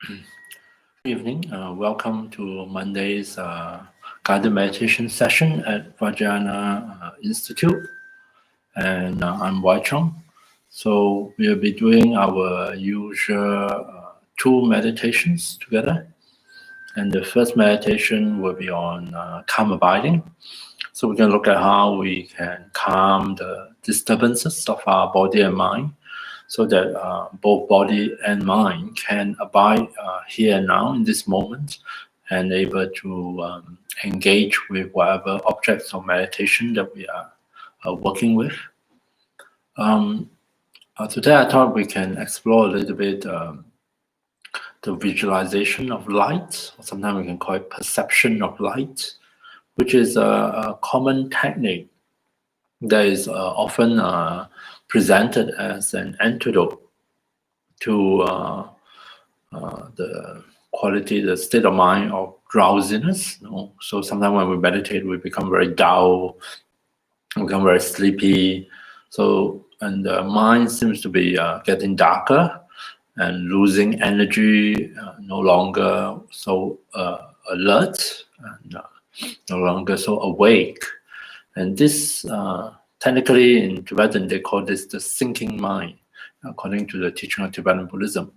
Good evening. Welcome to Monday's guided meditation session at Vajrayana Institute. And I'm Wai Cheong. So we'll be doing our usual two meditations together. And the first meditation will be on calm abiding. So we can look at how we can calm the disturbances of our body and mind, so that both body and mind can abide here and now in this moment, and able to engage with whatever objects of meditation that we are working with. Today I thought we can explore a little bit the visualization of light, or sometimes we can call it perception of light, which is a common technique that is often presented as an antidote to the quality, the state of mind of drowsiness. So sometimes when we meditate, we become very dull, we become very sleepy. And the mind seems to be getting darker and losing energy, no longer so alert, and no longer so awake. And this, technically in Tibetan, they call this the sinking mind, according to the teaching of Tibetan Buddhism.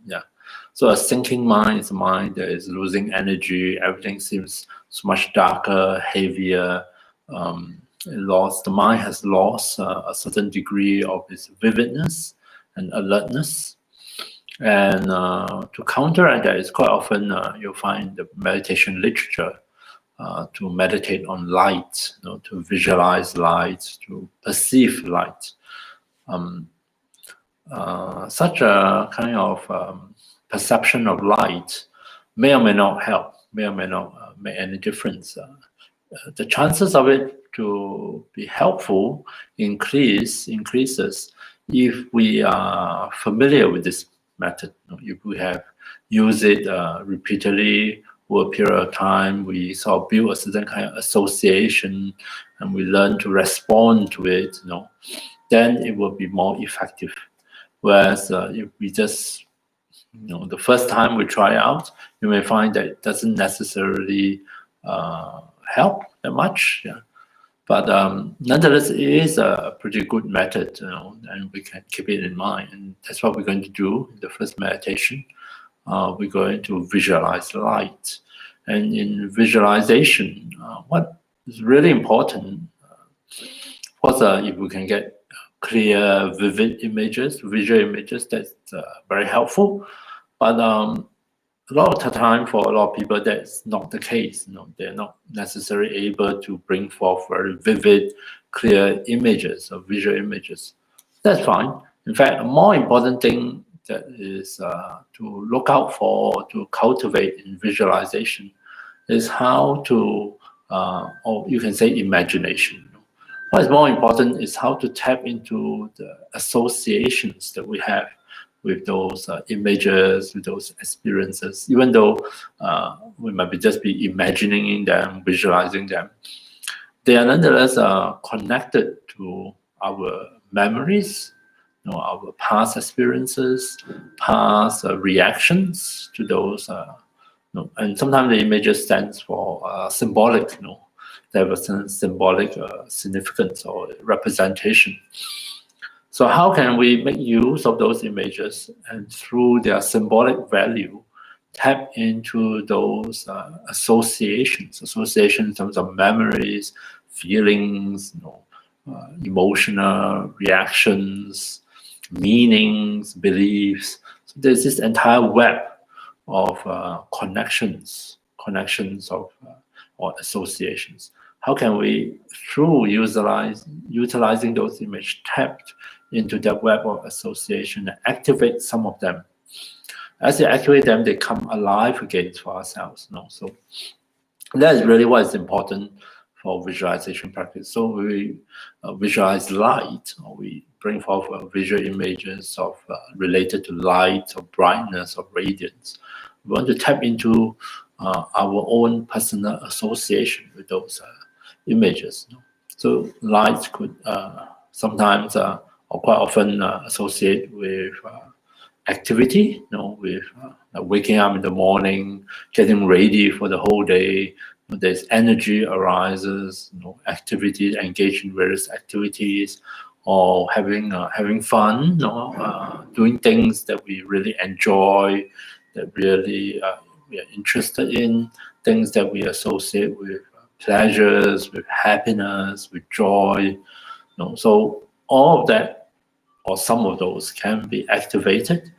So a sinking mind is a mind that is losing energy. Everything seems so much darker, heavier. The mind has lost a certain degree of its vividness and alertness. And to counteract that, it's quite often you'll find the meditation literature to meditate on light, to visualize light, to perceive light. Such a kind of perception of light may or may not help, may or may not make any difference. The chances of it to be helpful increases if we are familiar with this method. If we have used it repeatedly for a period of time, we sort of build a certain kind of association, and we learn to respond to it, then it will be more effective. Whereas if we just, the first time we try out, you may find that it doesn't necessarily help that much. But nonetheless, it is a pretty good method, and we can keep it in mind. And that's what we're going to do in the first meditation. We're going to visualize light. And in visualization, what is really important, of course, if we can get clear, vivid images, visual images, that's very helpful. But a lot of the time, for a lot of people, that's not the case. They're not necessarily able to bring forth very vivid, clear images or visual images. That's fine. In fact, a more important thing that is to look out for, to cultivate in visualization, is how to, or you can say imagination. What is more important is how to tap into the associations that we have with those images, with those experiences. Even though we might just be imagining them, visualizing them, they are nonetheless connected to our memories, our past experiences, past reactions to those. And sometimes the images stands for symbolic. They have a certain symbolic significance or representation. So how can we make use of those images, and through their symbolic value, tap into those associations in terms of memories, feelings, emotional reactions, meanings, beliefs. So there's this entire web of connections of or associations. How can we, through utilizing those images, tap into that web of association and activate some of them? As they activate them, they come alive again for ourselves. So that is really what is important for visualization practice. So we visualize light, or we bring forth visual images of related to light, or brightness, or radiance. We want to tap into our own personal association with those images. So light could sometimes or quite often associate with activity, with waking up in the morning, getting ready for the whole day. There's energy arises, activities, engage in various activities, or having fun, doing things that we really enjoy, that really we are interested in, things that we associate with pleasures, with happiness, with joy. So all of that, or some of those, can be activated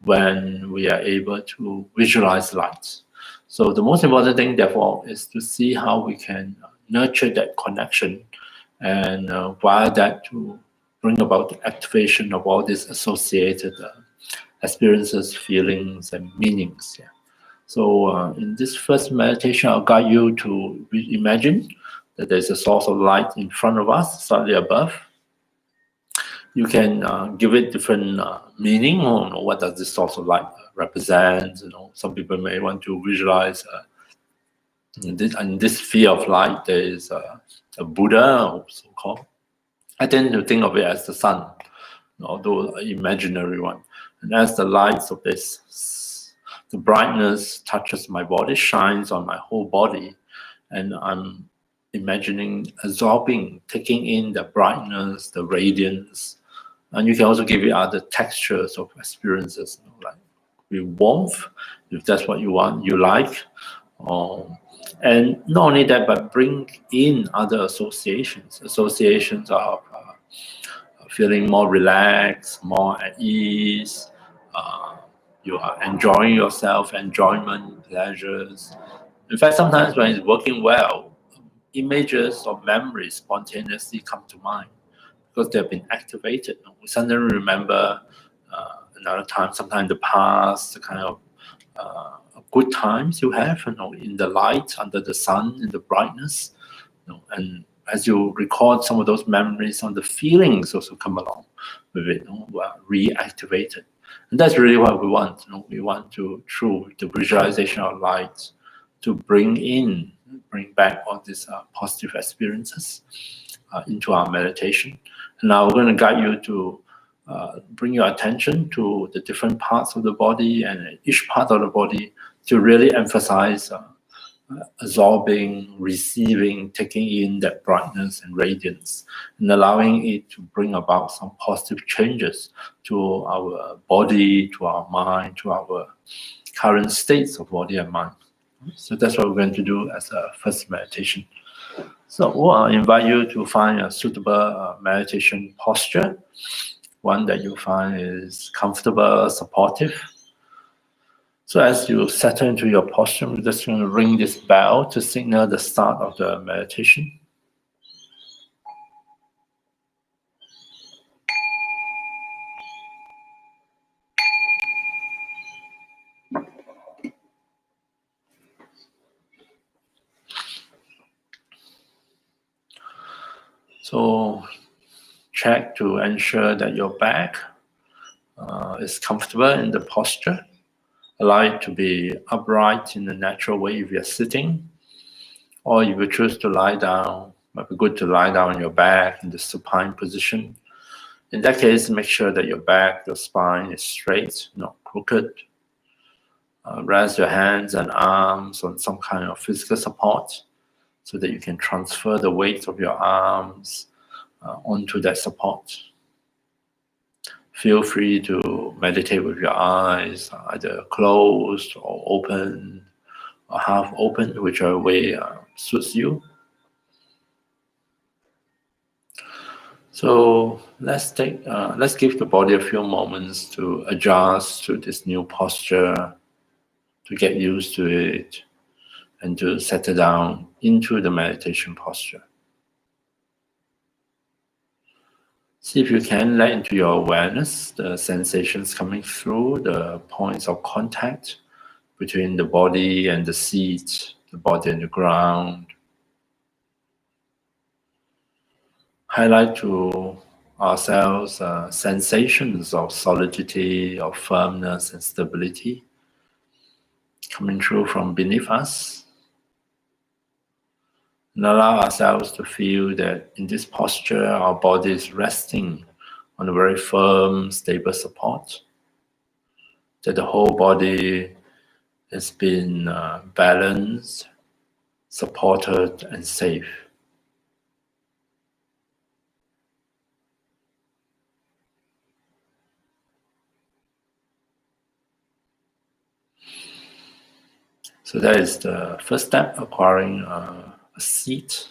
when we are able to visualize light. So the most important thing, therefore, is to see how we can nurture that connection, and via that to bring about the activation of all these associated experiences, feelings, and meanings. Yeah. So in this first meditation, I'll guide you to imagine that there's a source of light in front of us, slightly above. You can give it different meaning, or what does this source of light represent. Some people may want to visualize in this sphere of light there is a Buddha, so called. I tend to think of it as the sun, although an imaginary one. And as the lights of this, the brightness touches my body, shines on my whole body, and I'm imagining absorbing, taking in the brightness, the radiance. And you can also give it other textures of experiences, like with warmth, if that's what you want, you like. And not only that, but bring in other associations of feeling more relaxed, more at ease. You are enjoying yourself, enjoyment, pleasures. In fact, sometimes when it's working well, images or memories spontaneously come to mind because they've been activated. We suddenly remember another time, sometime in the past, the kind of good times you have, in the light, under the sun, in the brightness, and as you record some of those memories, some of the feelings also come along with it, were reactivated. And that's really what we want. We want to, through the visualization of light, to bring back all these positive experiences into our meditation. And now we're going to guide you to bring your attention to the different parts of the body, and each part of the body to really emphasize absorbing, receiving, taking in that brightness and radiance, and allowing it to bring about some positive changes to our body, to our mind, to our current states of body and mind. So that's what we're going to do as a first meditation. So I invite you to find a suitable meditation posture, one that you find is comfortable, supportive. So as you settle into your posture, we're just going to ring this bell to signal the start of the meditation. So check to ensure that your back is comfortable in the posture. Allow it to be upright in a natural way if you're sitting, or if you choose to lie down, it might be good to lie down on your back in the supine position. In that case, make sure that your back, your spine is straight, not crooked. Rest your hands and arms on some kind of physical support so that you can transfer the weight of your arms onto that support. Feel free to meditate with your eyes either closed or open or half open, whichever way suits you. So let's give the body a few moments to adjust to this new posture, to get used to it, and to settle down into the meditation posture. See if you can let into your awareness the sensations coming through, the points of contact between the body and the seat, the body and the ground. Highlight to ourselves sensations of solidity, of firmness and stability coming through from beneath us. And allow ourselves to feel that in this posture, our body is resting on a very firm, stable support. That the whole body It's been balanced, supported, and safe. So that is the first step, acquiring a seat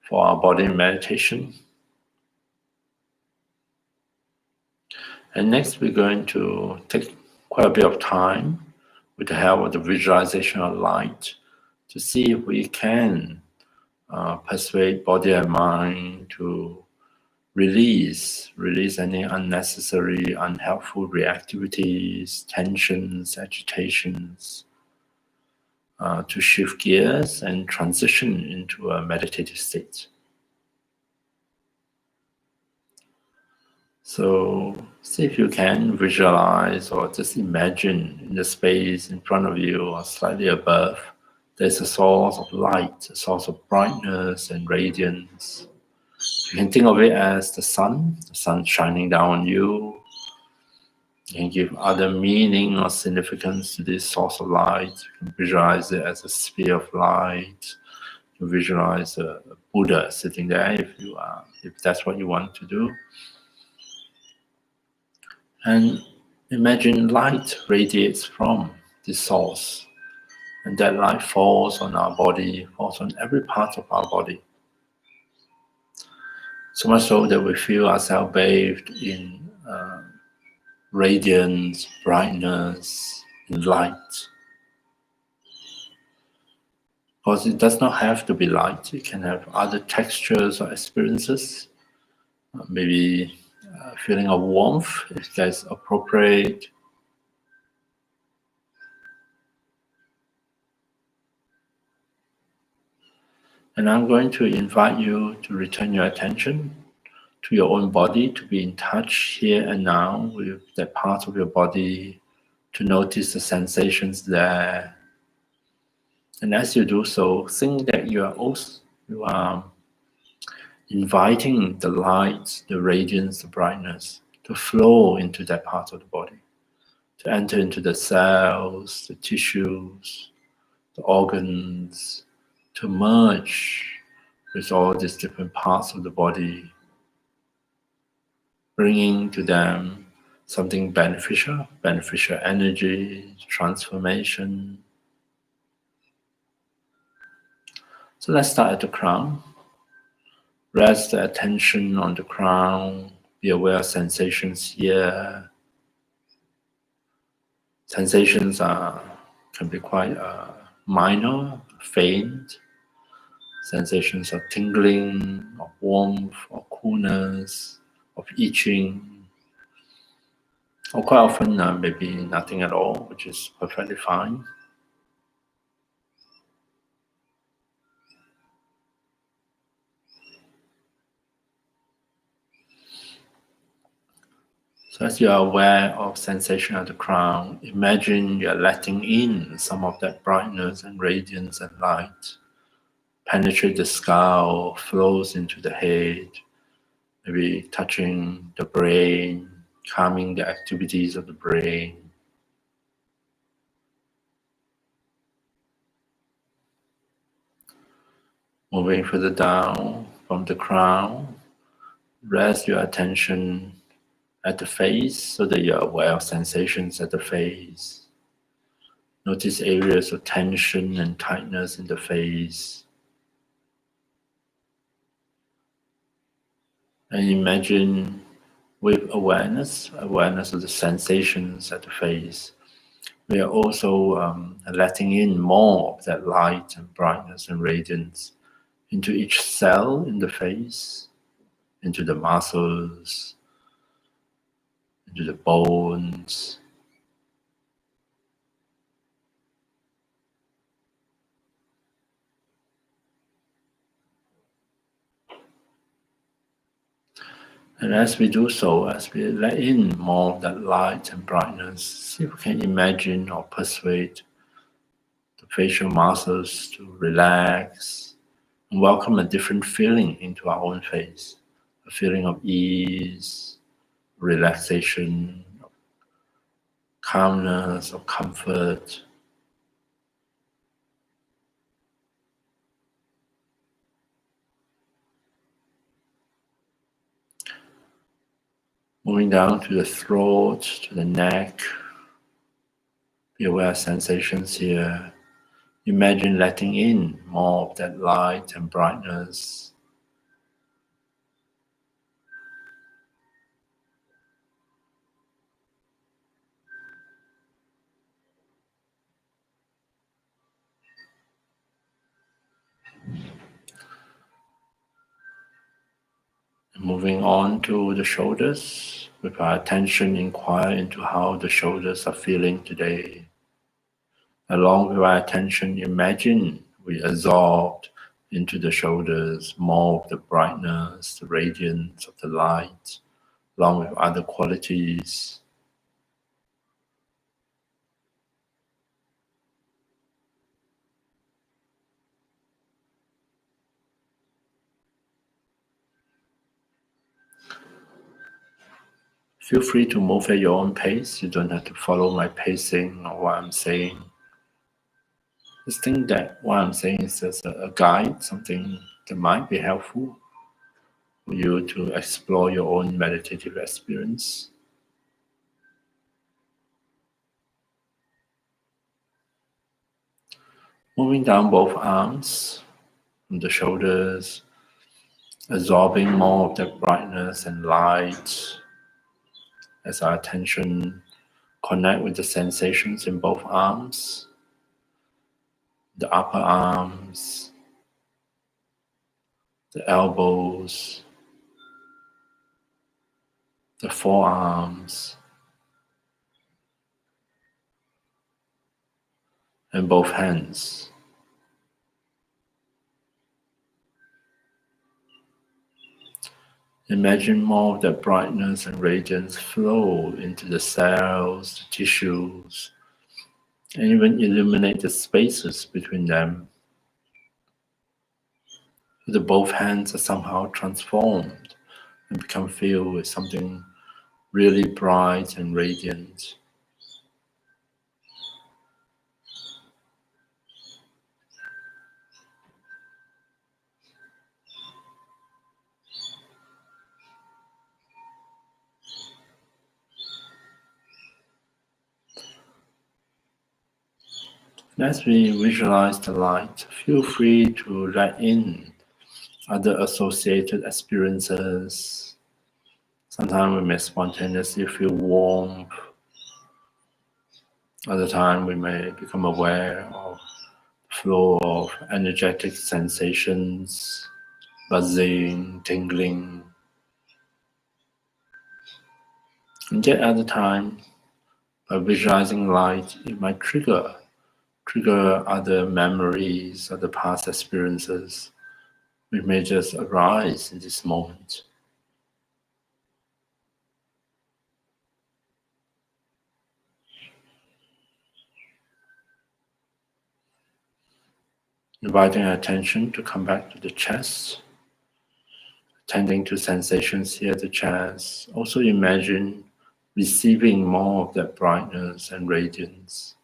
for our body meditation. And next we're going to take quite a bit of time with the help of the visualization of light to see if we can persuade body and mind to release any unnecessary, unhelpful reactivities, tensions, agitations, to shift gears and transition into a meditative state. So see if you can visualize or just imagine in the space in front of you or slightly above, there's a source of light, a source of brightness and radiance. You can think of it as the sun shining down on you. You can give other meaning or significance to this source of light. You can visualize it as a sphere of light. You can visualize a Buddha sitting there if that's what you want to do. And imagine light radiates from this source, and that light falls on our body, falls on every part of our body. So much so that we feel ourselves bathed in radiance, brightness, in light. Because it does not have to be light, it can have other textures or experiences, maybe a feeling of warmth if that's appropriate. And I'm going to invite you to return your attention to your own body, to be in touch here and now with that part of your body, to notice the sensations there. And as you do so, think that you are inviting the light, the radiance, the brightness to flow into that part of the body, to enter into the cells, the tissues, the organs, to merge with all these different parts of the body, bringing to them something beneficial energy, transformation. So let's start at the crown. Rest the attention on the crown. Be aware of sensations here. Sensations can be quite minor, faint. Sensations of tingling, of warmth, of coolness, of itching. Or quite often maybe nothing at all, which is perfectly fine. So as you are aware of sensation at the crown, imagine you are letting in some of that brightness and radiance and light. Penetrate the skull, flows into the head, maybe touching the brain, calming the activities of the brain. Moving further down from the crown, rest your attention at the face so that you're aware of sensations at the face. Notice areas of tension and tightness in the face. And imagine with awareness of the sensations at the face, we are also letting in more of that light and brightness and radiance into each cell in the face, into the muscles, into the bones. And as we do so, as we let in more of that light and brightness, see if we can imagine or persuade the facial muscles to relax and welcome a different feeling into our own face. A feeling of ease, relaxation, of calmness, of comfort. Moving down to the throat, to the neck. Be aware of sensations here. Imagine letting in more of that light and brightness. Moving on to the shoulders, with our attention inquire into how the shoulders are feeling today. Along with our attention, imagine we absorbed into the shoulders more of the brightness, the radiance of the light, along with other qualities. Feel free to move at your own pace. You don't have to follow my pacing or what I'm saying. Just think that what I'm saying is just a guide, something that might be helpful for you to explore your own meditative experience. Moving down both arms, from the shoulders, absorbing more of that brightness and light as our attention connect with the sensations in both arms, the upper arms, the elbows, the forearms, and both hands. Imagine more of that brightness and radiance flow into the cells, the tissues, and even illuminate the spaces between them. The both hands are somehow transformed and become filled with something really bright and radiant. And as we visualize the light, feel free to let in other associated experiences. Sometimes we may spontaneously feel warmth. Other time we may become aware of flow of energetic sensations, buzzing, tingling. And yet other time, by visualizing light, it might trigger other memories, other past experiences, which may just arise in this moment. Inviting our attention to come back to the chest, attending to sensations here at the chest. Also imagine receiving more of that brightness and radiance.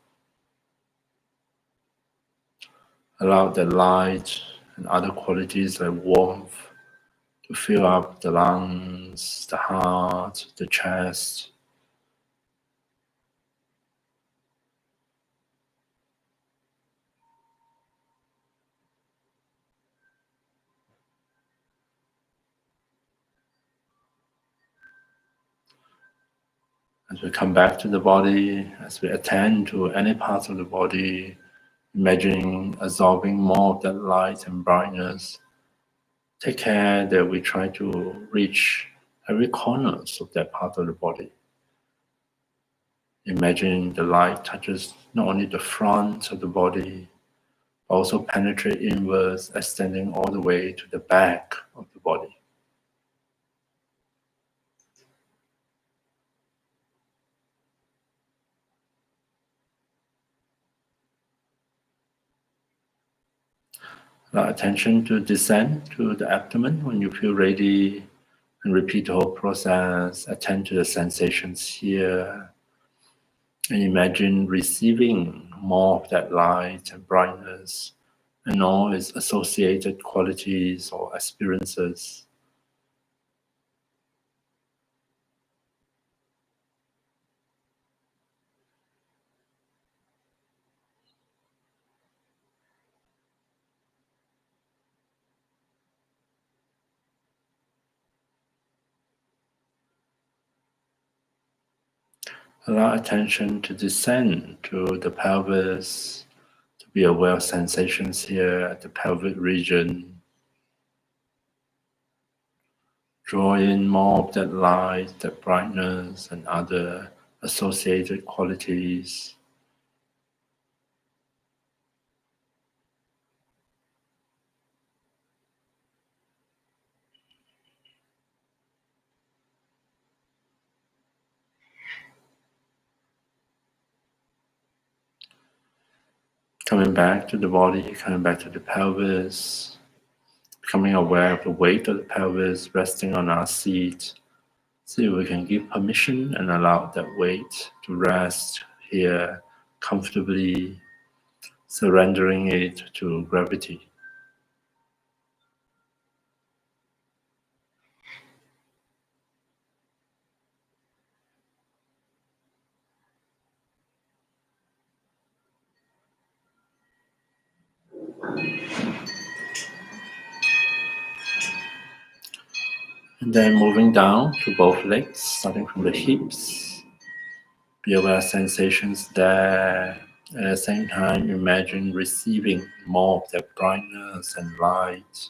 Allow the light and other qualities like warmth to fill up the lungs, the heart, the chest. As we come back to the body, as we attend to any parts of the body, imagining absorbing more of that light and brightness, take care that we try to reach every corner of that part of the body. Imagine the light touches not only the front of the body, but also penetrate inwards, extending all the way to the back of the body. Allow attention to descend to the abdomen when you feel ready, and repeat the whole process. Attend to the sensations here, and imagine receiving more of that light and brightness and all its associated qualities or experiences. Allow attention to descend to the pelvis, to be aware of sensations here at the pelvic region. Draw in more of that light, that brightness, and other associated qualities. Coming back to the body, coming back to the pelvis, becoming aware of the weight of the pelvis resting on our seat. See if we can give permission and allow that weight to rest here comfortably, surrendering it to gravity. And then moving down to both legs, starting from the hips. Be aware of sensations there. At the same time, imagine receiving more of that brightness and light.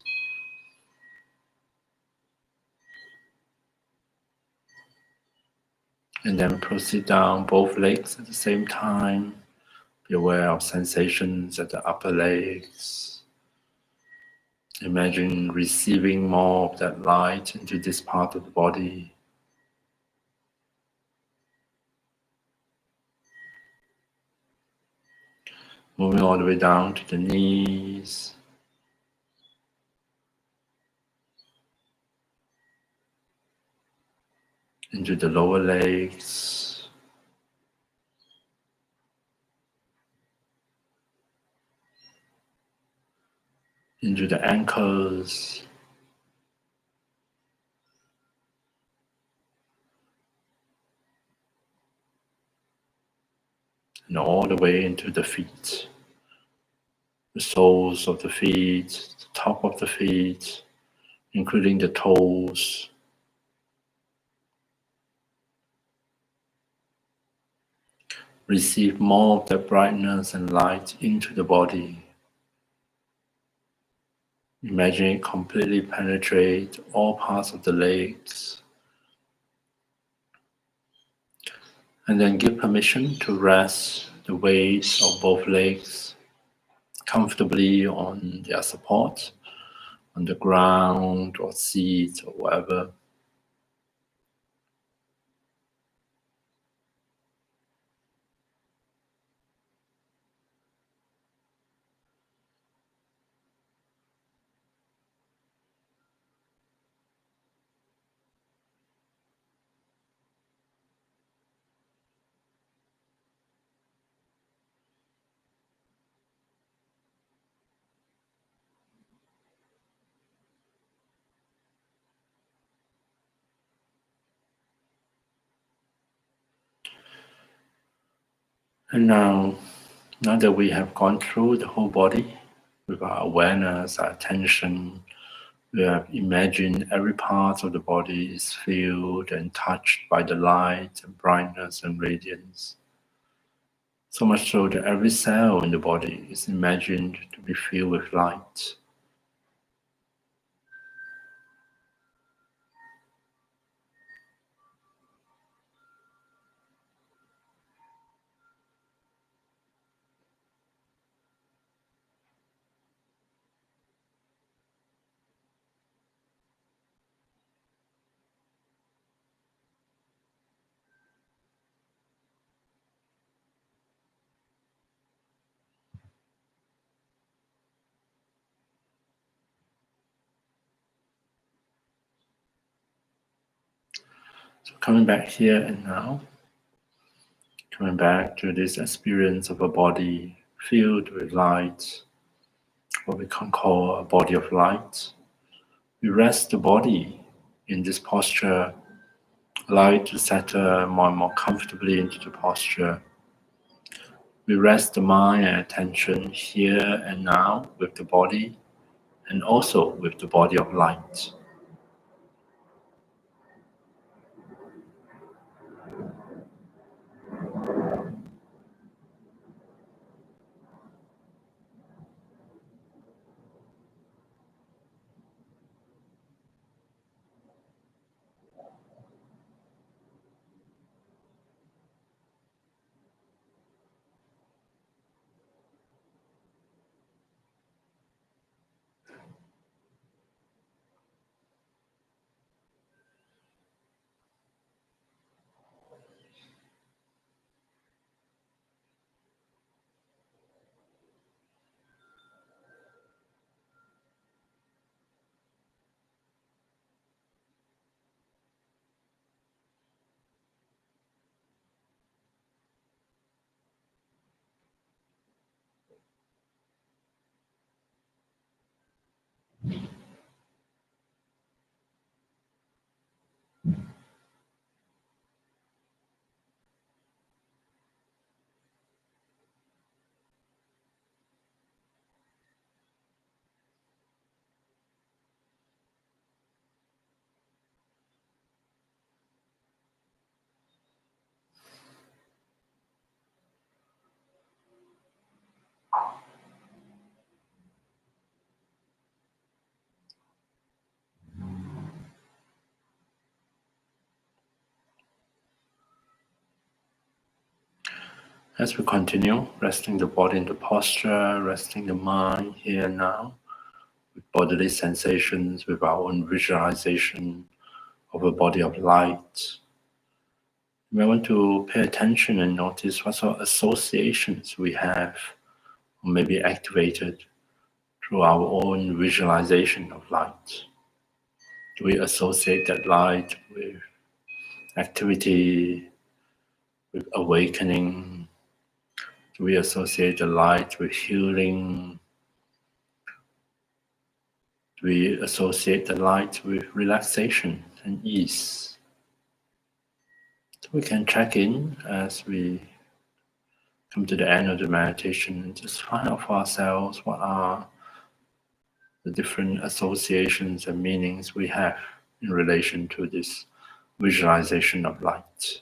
And then proceed down both legs at the same time. Be aware of sensations at the upper legs. Imagine receiving more of that light into this part of the body. Moving all the way down to the knees. Into the lower legs. Into the ankles. And all the way into the feet. The soles of the feet, the top of the feet, including the toes. Receive more of that brightness and light into the body. Imagine it completely penetrate all parts of the legs. And then give permission to rest the weight of both legs comfortably on their support, on the ground or seat or whatever. And now that we have gone through the whole body with our awareness, our attention, we have imagined every part of the body is filled and touched by the light and brightness and radiance. So much so that every cell in the body is imagined to be filled with light. So coming back here and now, coming back to this experience of a body filled with light, what we can call a body of light. We rest the body in this posture, allow it to settle more and more comfortably into the posture. We rest the mind and attention here and now with the body and also with the body of light. As we continue, resting the body into posture, resting the mind here and now, with bodily sensations, with our own visualization of a body of light. We want to pay attention and notice what sort of associations we have, or maybe activated through our own visualization of light. Do we associate that light with activity, with awakening? Do we associate the light with healing? Do we associate the light with relaxation and ease? So we can check in as we come to the end of the meditation and just find out for ourselves what are the different associations and meanings we have in relation to this visualization of light.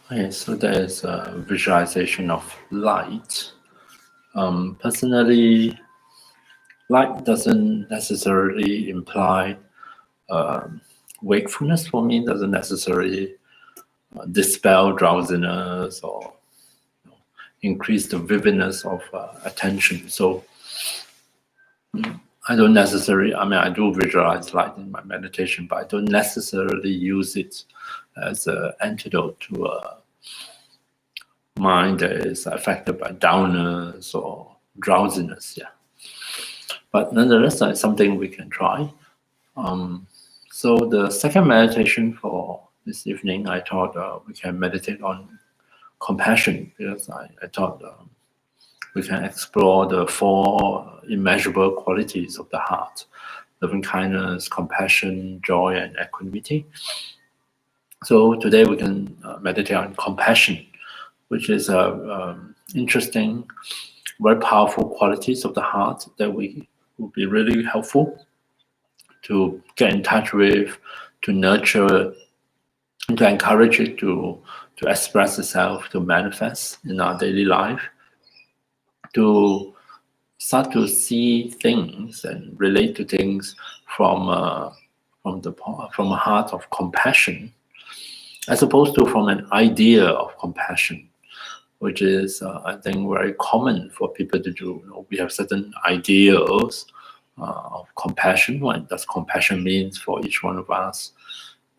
Okay, so there is a visualization of light. Personally, light doesn't necessarily imply wakefulness for me, doesn't necessarily dispel drowsiness or increase the vividness of attention. So I don't necessarily, I do visualize light in my meditation, but I don't necessarily use it as an antidote to a mind that is affected by downness or drowsiness. Yeah, but nonetheless, it's something we can try. So the second meditation for this evening, I thought we can meditate on compassion, because I thought we can explore the 4 immeasurable qualities of the heart: loving kindness, compassion, joy, and equanimity. So today we can meditate on compassion, which is interesting, very powerful qualities of the heart that we will be really helpful to get in touch with, to nurture, and to encourage it to express itself, to manifest in our daily life, to start to see things and relate to things from a heart of compassion, as opposed to from an idea of compassion, which is, I think, very common for people to do. We have certain ideals of compassion. What does compassion mean for each one of us?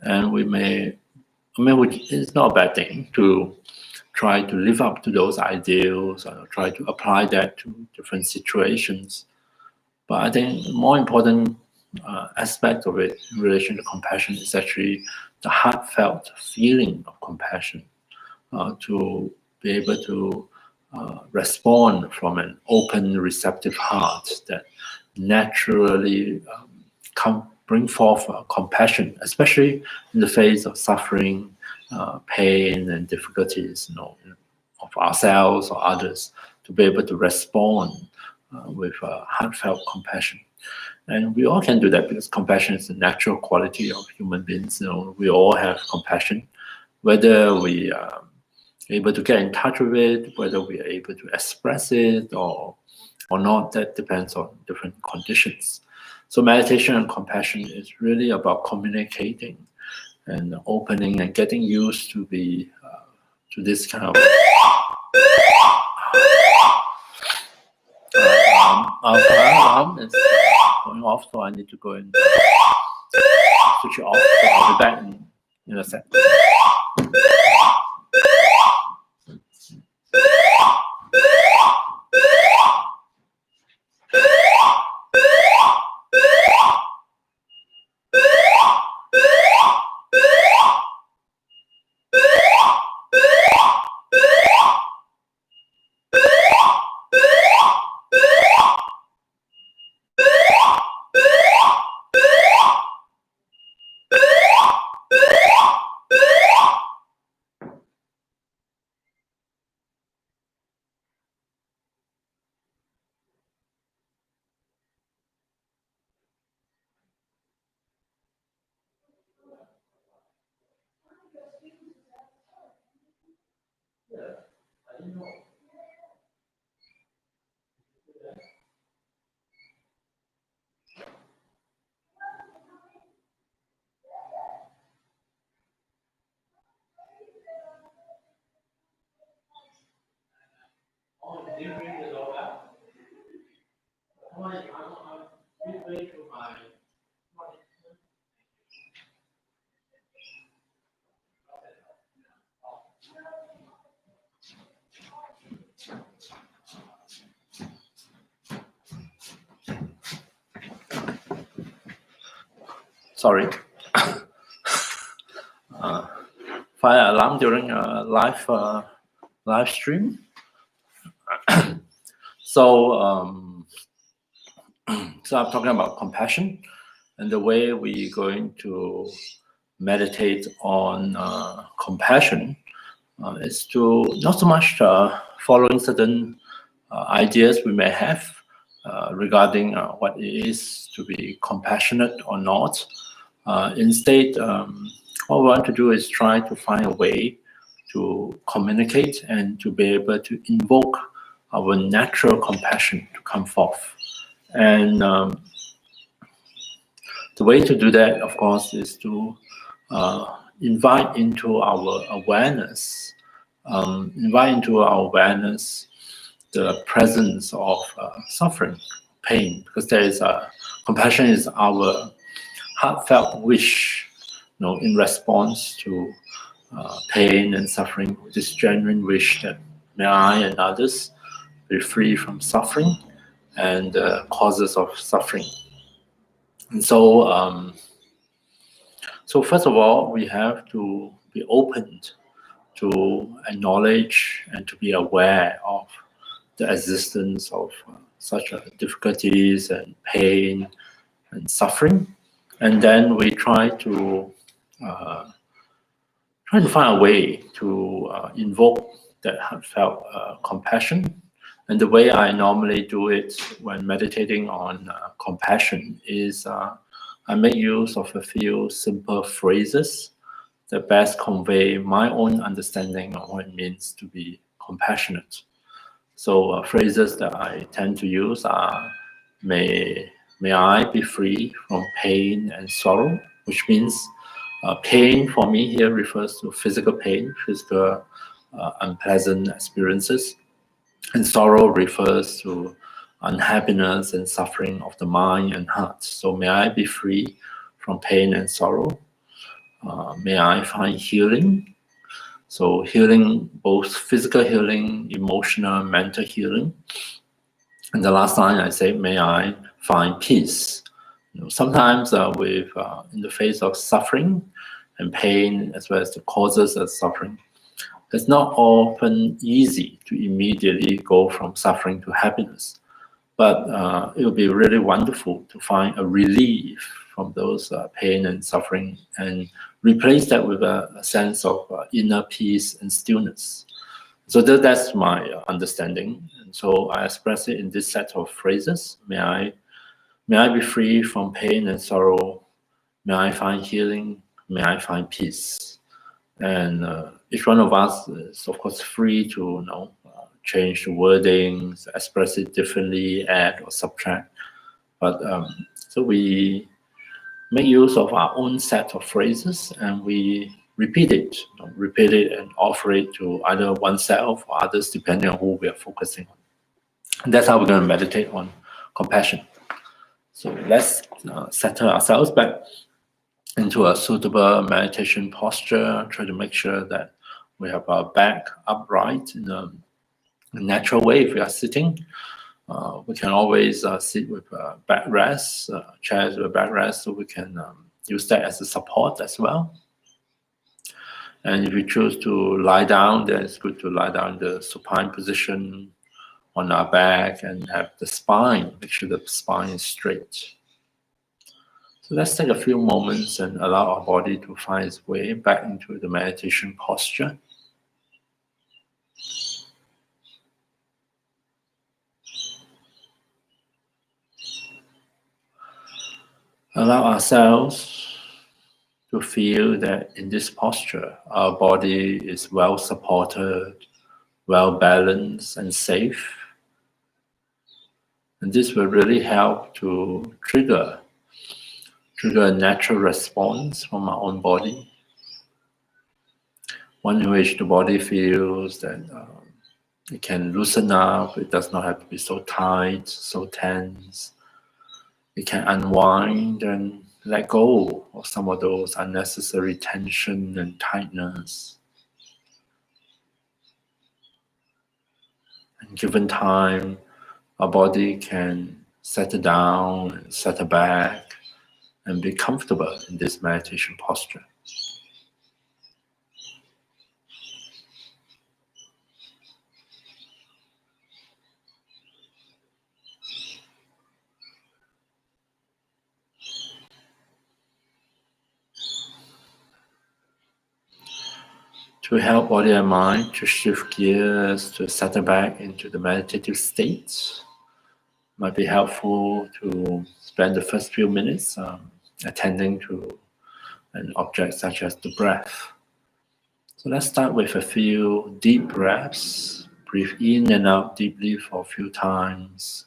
And it's not a bad thing to try to live up to those ideals, or try to apply that to different situations. But I think more important aspect of it in relation to compassion is actually the heartfelt feeling of compassion, to be able to respond from an open, receptive heart that naturally bring forth compassion, especially in the face of suffering, pain, and difficulties, of ourselves or others, to be able to respond with heartfelt compassion. And we all can do that because compassion is a natural quality of human beings. We all have compassion, whether we are able to get in touch with it, whether we are able to express it or not. That depends on different conditions. So meditation and compassion is really about communicating and opening and getting used to be to this kind of. Our alarm is going off, so I need to go and switch it off. So I'll be back in a sec. Sorry. Fire alarm during a live stream. So I'm talking about compassion, and the way we're going to meditate on compassion is to not so much following certain ideas we may have regarding what it is to be compassionate or not. Instead, what we want to do is try to find a way to communicate and to be able to invoke our natural compassion to come forth. And the way to do that, of course, is to invite into our awareness, the presence of suffering, pain, because there is compassion is our heartfelt wish, in response to pain and suffering, this genuine wish that may I and others be free from suffering and causes of suffering. And so, so first of all, we have to be open to acknowledge and to be aware of the existence of such difficulties and pain and suffering, and then we try to find a way to invoke that heartfelt compassion. And the way I normally do it when meditating on compassion is I make use of a few simple phrases that best convey my own understanding of what it means to be compassionate. So phrases that I tend to use are, may I be free from pain and sorrow, which means pain for me here refers to physical pain, physical unpleasant experiences. And sorrow refers to unhappiness and suffering of the mind and heart. So may I be free from pain and sorrow. May I find healing. So healing, both physical healing, emotional, mental healing. And the last line I say, may I find peace. Sometimes in the face of suffering and pain, as well as the causes of suffering. It's not often easy to immediately go from suffering to happiness, but it would be really wonderful to find a relief from those pain and suffering and replace that with a sense of inner peace and stillness. So that's my understanding. And so I express it in this set of phrases. May I be free from pain and sorrow. May I find healing. May I find peace. And each one of us is, of course, free to change the wordings, express it differently, add or subtract. But so we make use of our own set of phrases and we repeat it and offer it to either oneself or others, depending on who we are focusing on. And that's how we're going to meditate on compassion. So let's settle ourselves back into a suitable meditation posture. Try to make sure that we have our back upright in a natural way. If we are sitting, we can always sit with backrest, chairs with backrest, so we can use that as a support as well. And if you choose to lie down, then it's good to lie down in the supine position on our back and have the spine, make sure the spine is straight. So let's take a few moments and allow our body to find its way back into the meditation posture. Allow ourselves to feel that in this posture, our body is well supported, well balanced and safe. And this will really help to trigger a natural response from our own body. One in which the body feels that it can loosen up, it does not have to be so tight, so tense. It can unwind and let go of some of those unnecessary tension and tightness. And given time, our body can settle down and settle back and be comfortable in this meditation posture. To help body and mind to shift gears, to settle back into the meditative state, might be helpful to spend the first few minutes attending to an object such as the breath. So let's start with a few deep breaths. Breathe in and out deeply for a few times.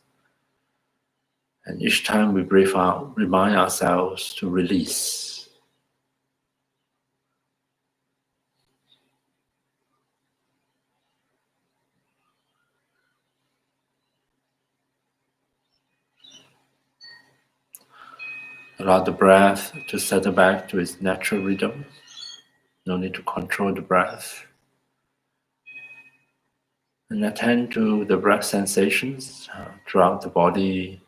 And each time we breathe out, remind ourselves to release. Allow the breath to settle back to its natural rhythm. No need to control the breath. And attend to the breath sensations throughout the body.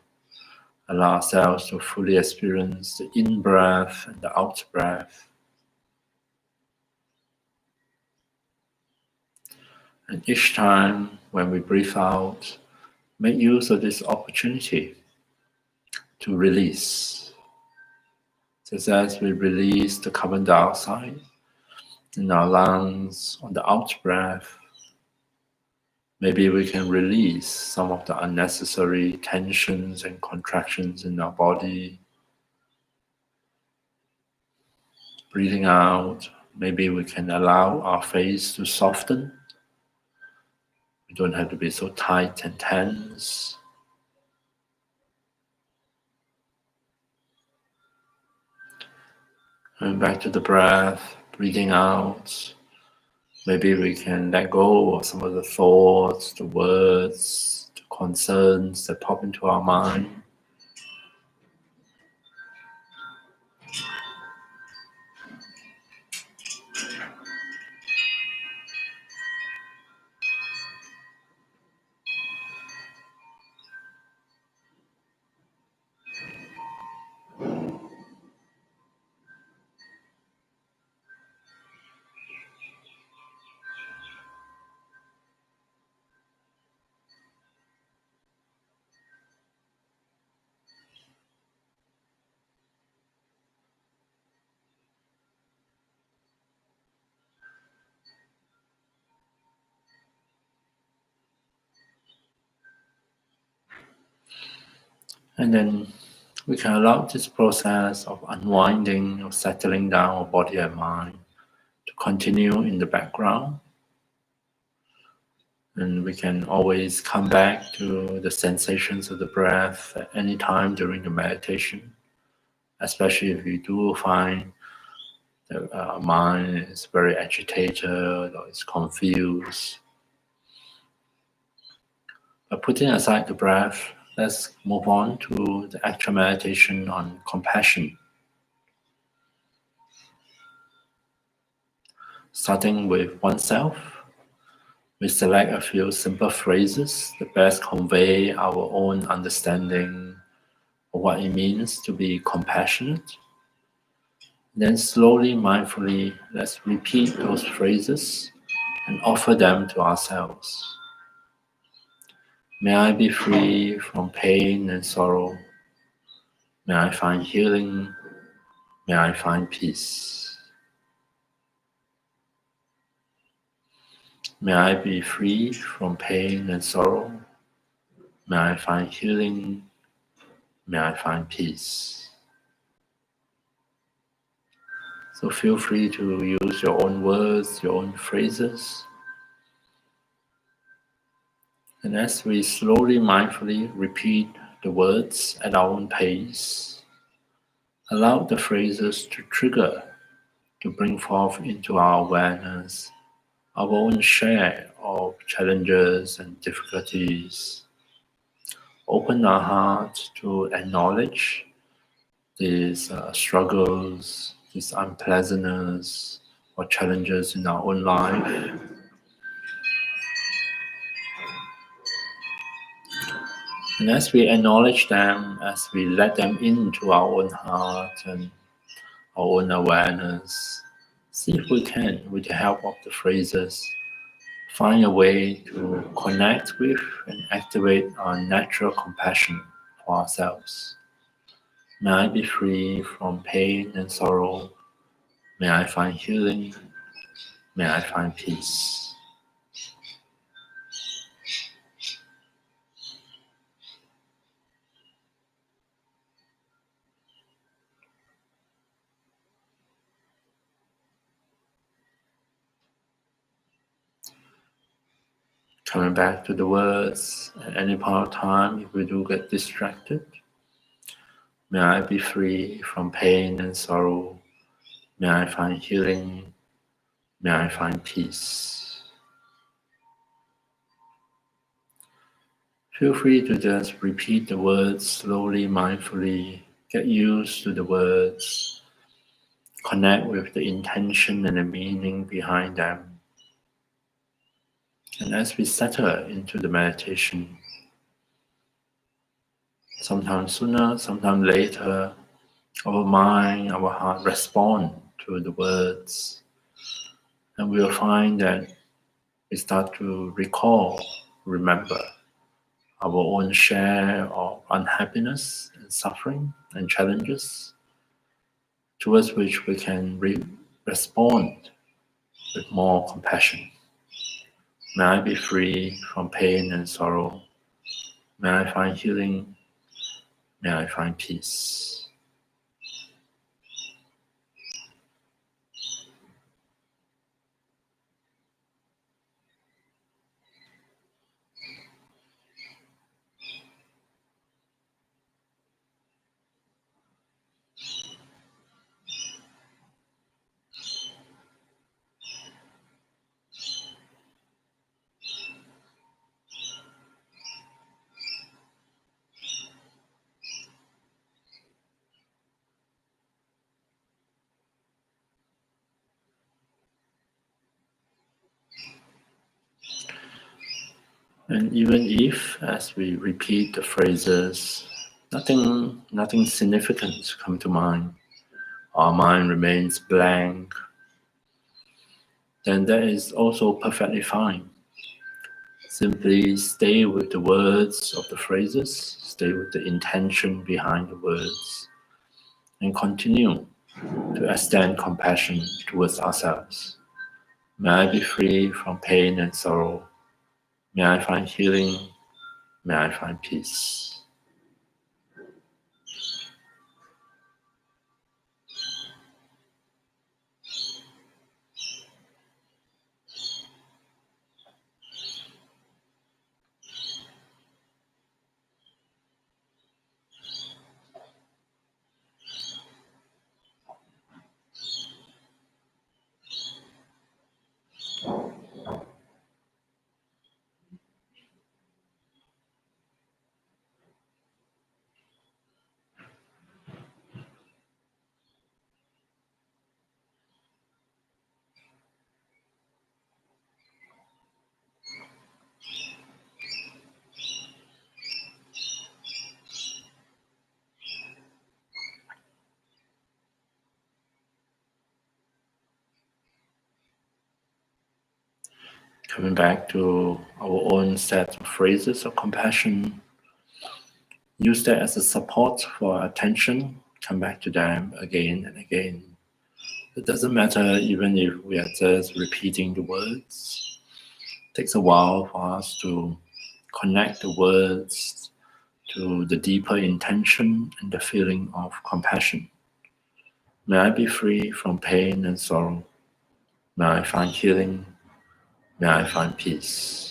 Allow ourselves to fully experience the in-breath and the out-breath. And each time when we breathe out, make use of this opportunity to release. Just as we release the carbon dioxide in our lungs on the out-breath, maybe we can release some of the unnecessary tensions and contractions in our body. Breathing out, maybe we can allow our face to soften. We don't have to be so tight and tense. And back to the breath, breathing out. Maybe we can let go of some of the thoughts, the words, the concerns that pop into our mind. And then we can allow this process of unwinding, of settling down of body and mind to continue in the background. And we can always come back to the sensations of the breath at any time during the meditation, especially if you do find the mind is very agitated or is confused. But putting aside the breath, let's move on to the actual meditation on compassion. Starting with oneself, we select a few simple phrases that best convey our own understanding of what it means to be compassionate. Then slowly, mindfully, let's repeat those phrases and offer them to ourselves. May I be free from pain and sorrow. May I find healing. May I find peace. May I be free from pain and sorrow. May I find healing. May I find peace. So feel free to use your own words, your own phrases. And as we slowly, mindfully repeat the words at our own pace, allow the phrases to trigger, to bring forth into our awareness our own share of challenges and difficulties. Open our heart to acknowledge these struggles, these unpleasantness or challenges in our own life. And as we acknowledge them, as we let them into our own heart and our own awareness, see if we can, with the help of the phrases, find a way to connect with and activate our natural compassion for ourselves. May I be free from pain and sorrow. May I find healing. May I find peace. Coming back to the words at any point of time, if we do get distracted, may I be free from pain and sorrow. May I find healing. May I find peace. Feel free to just repeat the words slowly, mindfully. Get used to the words. Connect with the intention and the meaning behind them. And as we settle into the meditation, sometimes sooner, sometimes later, our mind, our heart respond to the words. And we'll find that we start to recall, remember our own share of unhappiness and suffering and challenges towards which we can respond with more compassion. May I be free from pain and sorrow. May I find healing. May I find peace. And even if, as we repeat the phrases, nothing significant come to mind, our mind remains blank, then that is also perfectly fine. Simply stay with the words of the phrases, stay with the intention behind the words, and continue to extend compassion towards ourselves. May I be free from pain and sorrow. May I find healing. May I find peace. Coming back to our own set of phrases of compassion, use that as a support for our attention. Come back to them again and again. It doesn't matter even if we are just repeating the words. It takes a while for us to connect the words to the deeper intention and the feeling of compassion. May I be free from pain and sorrow. May I find healing. May I find peace.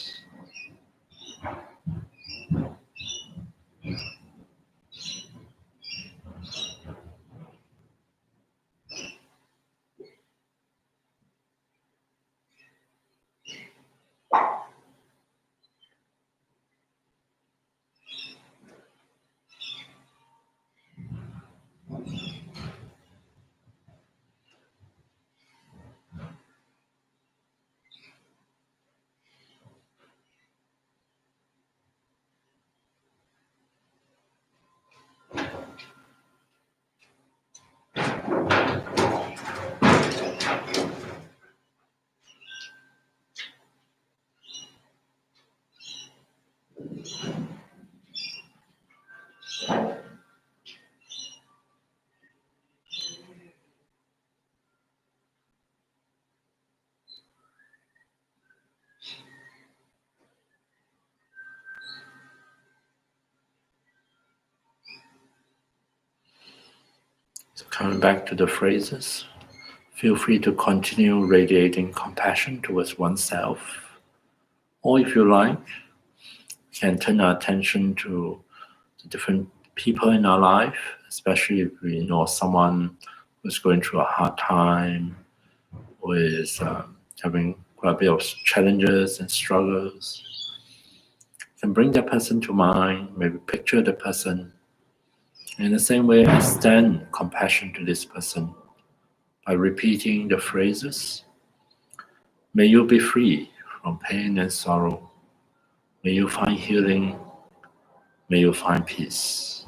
So coming back to the phrases, feel free to continue radiating compassion towards oneself. Or if you like, you can turn our attention to the different people in our life, especially if we know someone who's going through a hard time, who is having quite a bit of challenges and struggles. You can bring that person to mind, maybe picture the person. In the same way, extend compassion to this person by repeating the phrases. May you be free from pain and sorrow. May you find healing. May you find peace.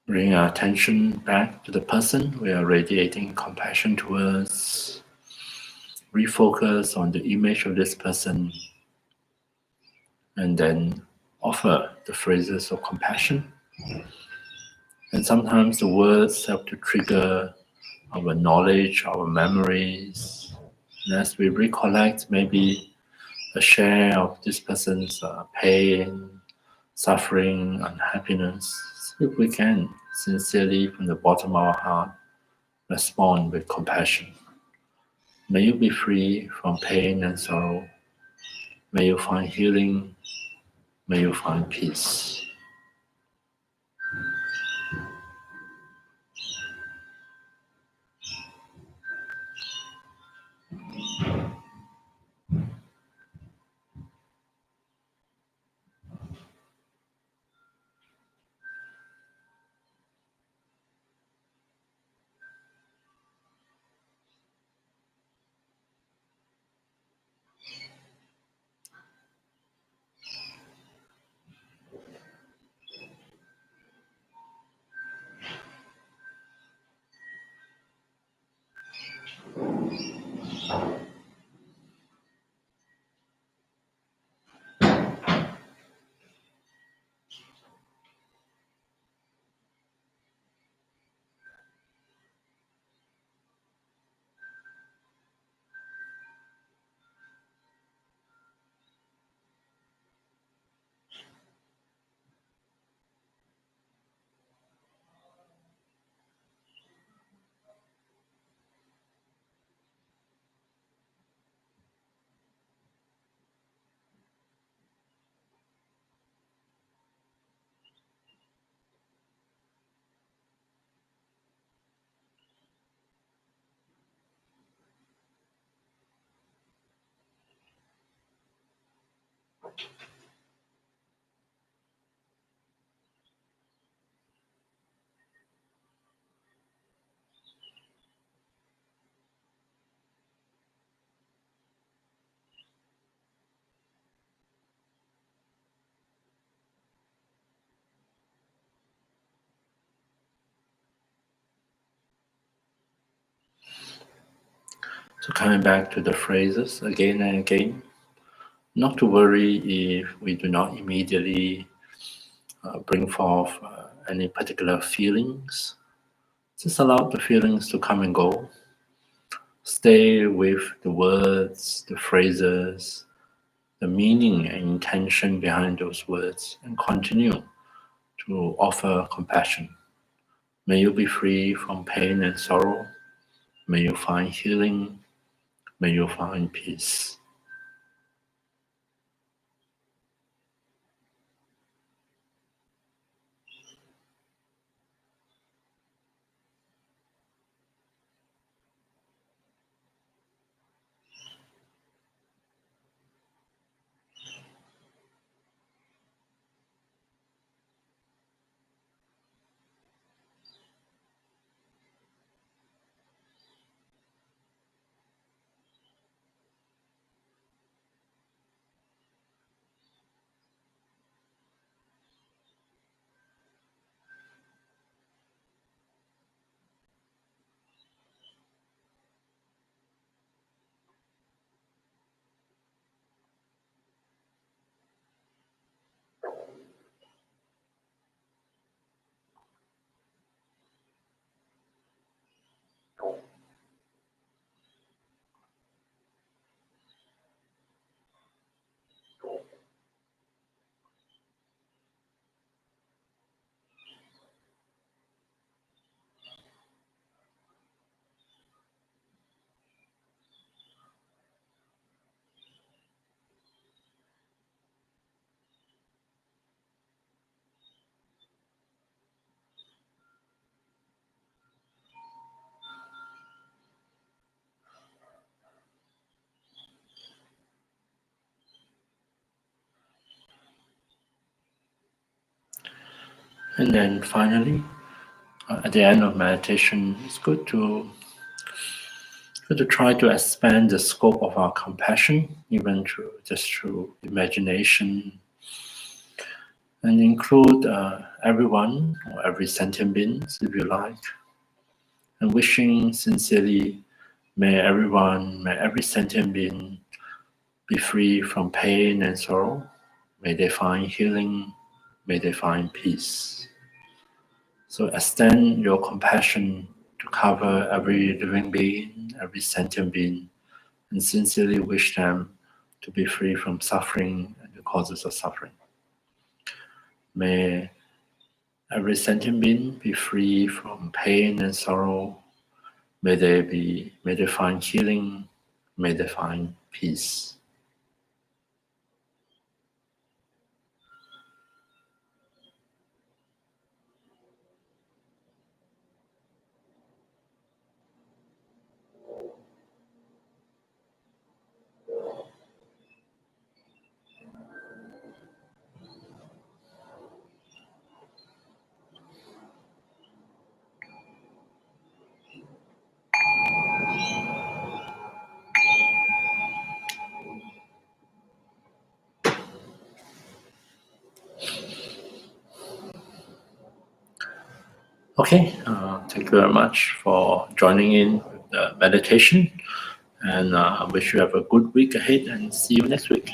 Bring our attention back to the person we are radiating compassion towards. Refocus on the image of this person and then offer the phrases of compassion. And sometimes the words help to trigger our knowledge, our memories. And as we recollect maybe a share of this person's pain, suffering, unhappiness, if we can sincerely from the bottom of our heart respond with compassion. May you be free from pain and sorrow. May you find healing. May you find peace. So coming back to the phrases again and again, not to worry if we do not immediately bring forth any particular feelings. Just allow the feelings to come and go. Stay with the words, the phrases, the meaning and intention behind those words, and continue to offer compassion. May you be free from pain and sorrow. May you find healing. May you find peace. And then finally, at the end of meditation, it's good to try to expand the scope of our compassion, even through imagination, and include everyone or every sentient being, if you like, and wishing sincerely, may every sentient being be free from pain and sorrow. May they find healing. May they find peace. So extend your compassion to cover every living being, every sentient being, and sincerely wish them to be free from suffering and the causes of suffering. May every sentient being be free from pain and sorrow. May they find healing. May they find peace. Okay, thank you very much for joining in with the meditation, and I wish you have a good week ahead, and see you next week.